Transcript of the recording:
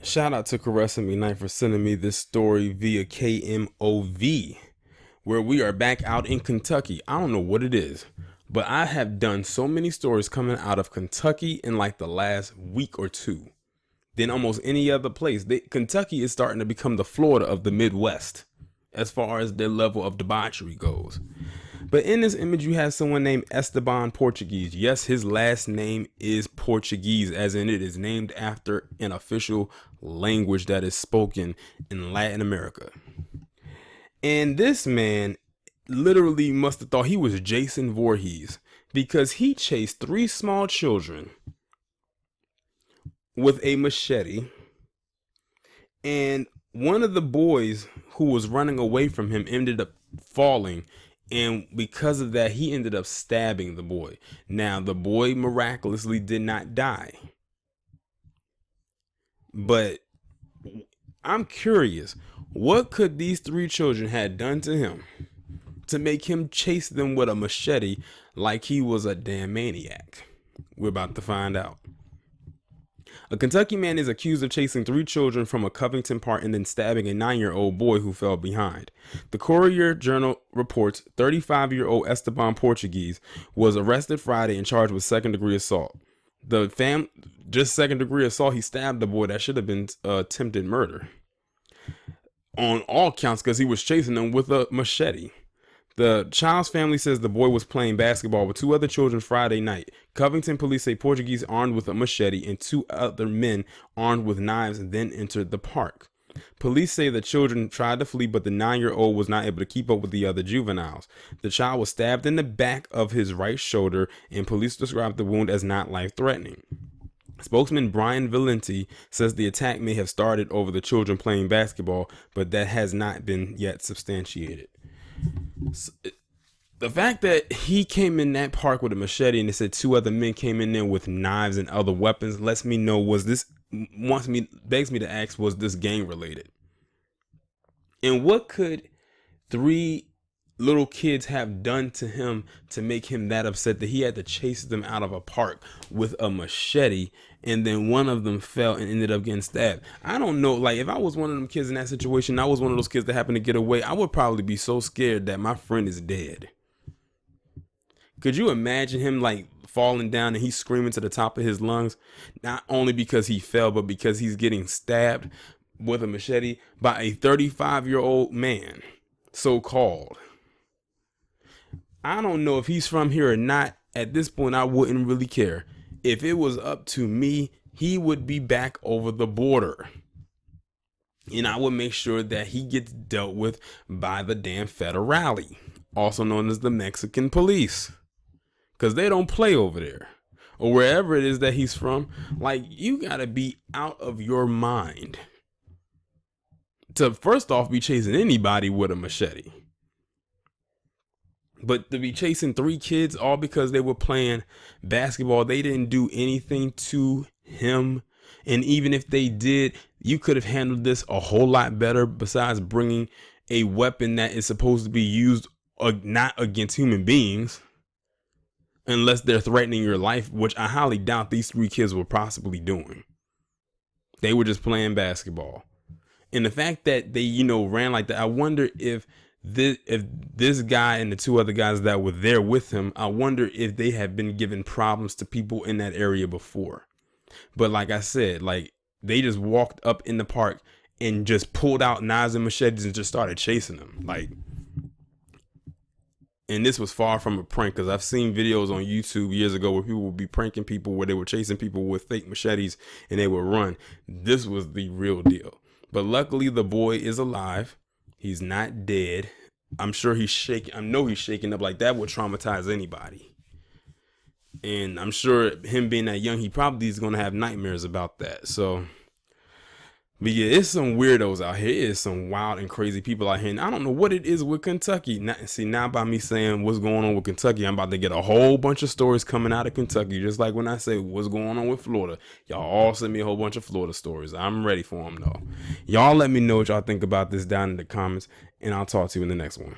Shout out to Caressing Me Night for sending me this story via KMOV, where we are back out in Kentucky. I don't know what it is, but I have done so many stories coming out of Kentucky in like the last week or two than almost any other place. Kentucky is starting to become the Florida of the Midwest as far as their level of debauchery goes. But in this image, you have someone named Esteban Portugues. Yes, his last name is Portuguese, as in it is named after an official language that is spoken in Latin America. And this man literally must have thought he was Jason Voorhees, because he chased three small children with a machete, and one of the boys who was running away from him ended up falling, and because of that he ended up stabbing the boy. Now the boy miraculously did not die, but I'm curious, what could these three children had done to him to make him chase them with a machete like he was a damn maniac? We're about to find out. A Kentucky man is accused of chasing three children from a Covington park and then stabbing a 9-year-old boy who fell behind. The Courier-Journal reports 35-year-old Esteban Portugues was arrested Friday and charged with second-degree assault. Just second-degree assault, he stabbed the boy. That should have been attempted murder on all counts because he was chasing them with a machete. The child's family says the boy was playing basketball with two other children Friday night. Covington police say Portuguese armed with a machete and two other men armed with knives and then entered the park. Police say the children tried to flee, but the 9-year-old was not able to keep up with the other juveniles. The child was stabbed in the back of his right shoulder, and police described the wound as not life-threatening. Spokesman Brian Valenti says the attack may have started over the children playing basketball, but that has not been yet substantiated. The fact that he came in that park with a machete and they said two other men came in there with knives and other weapons lets me know, begs me to ask, was this gang related? And what could three little kids have done to him to make him that upset that he had to chase them out of a park with a machete, and then one of them fell and ended up getting stabbed? I don't know. Like, if I was one of them kids in that situation, I was one of those kids that happened to get away, I would probably be so scared that my friend is dead. Could you imagine him like falling down and he's screaming to the top of his lungs, not only because he fell, but because he's getting stabbed with a machete by a 35-year-old man, so-called? I don't know if he's from here or not. At this point, I wouldn't really care. If it was up to me, he would be back over the border. And I would make sure that he gets dealt with by the damn federale, also known as the Mexican police. Because they don't play over there. Or wherever it is that he's from. Like, you gotta be out of your mind to, first off, be chasing anybody with a machete. But to be chasing three kids all because they were playing basketball, they didn't do anything to him. And even if they did, you could have handled this a whole lot better, besides bringing a weapon that is supposed to be used not against human beings, unless they're threatening your life, which I highly doubt these three kids were possibly doing. They were just playing basketball. And the fact that they, ran like that, I wonder if this guy and the two other guys that were there with him, I wonder if they have been giving problems to people in that area before. But like I said, like, they just walked up in the park and just pulled out knives and machetes and just started chasing them. Like, and this was far from a prank, because I've seen videos on YouTube years ago where people would be pranking people, where they were chasing people with fake machetes and they would run. This was the real deal. But luckily the boy is alive. He's not dead. I'm sure he's shaking. I know he's shaking up. Like, that would traumatize anybody. And I'm sure him being that young, he probably is going to have nightmares about that. So, but yeah, it's some weirdos out here. It is some wild and crazy people out here. And I don't know what it is with Kentucky. Now by me saying what's going on with Kentucky, I'm about to get a whole bunch of stories coming out of Kentucky. Just like when I say what's going on with Florida. Y'all all send me a whole bunch of Florida stories. I'm ready for them though. Y'all let me know what y'all think about this down in the comments, and I'll talk to you in the next one.